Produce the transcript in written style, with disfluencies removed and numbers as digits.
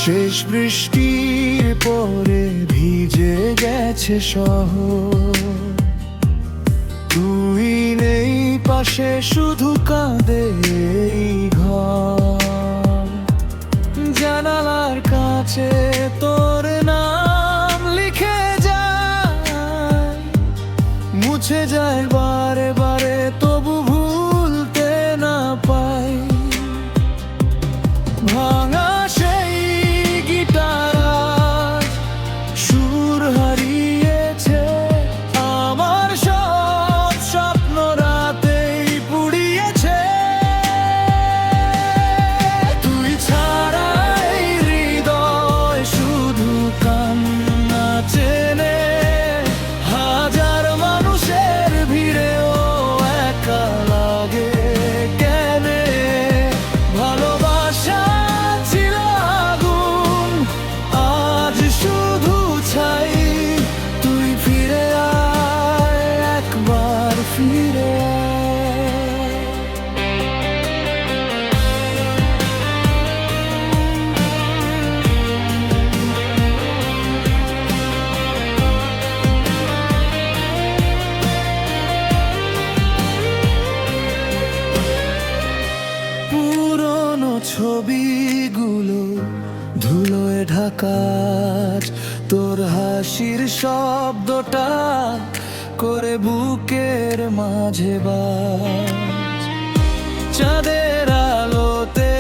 শেষ বৃষ্টির পরে ভিজে গেছে শহর, তুই নেই পাশে, শুধু কাঁদে এই ঘর। জানালার কাছে তোর নাম লিখে যায়, মুছে যায় বারে বারে, তবু ভুলতে না পাই। ভাঙা সেই গিটার সুর হারিয়েছে, আমার সব স্বপ্ন রাতেই পুড়িয়েছে। তুই ছাড়া এই হৃদয় শুধু কান্না চেনে, হাজার মানুষের ভিড়েও একা লাগে কেনে। ভালোবাসা ছিল আগুন, আজ শুধু ছাই। তুই ফিরে আয়, একবার ফিরে আয়। পুরনো ছবিগুলো ধুলোয় ঢাকা, তোর হাসির শব্দটা করে বুকের মাঝে বাজ। চাঁদের আলোতে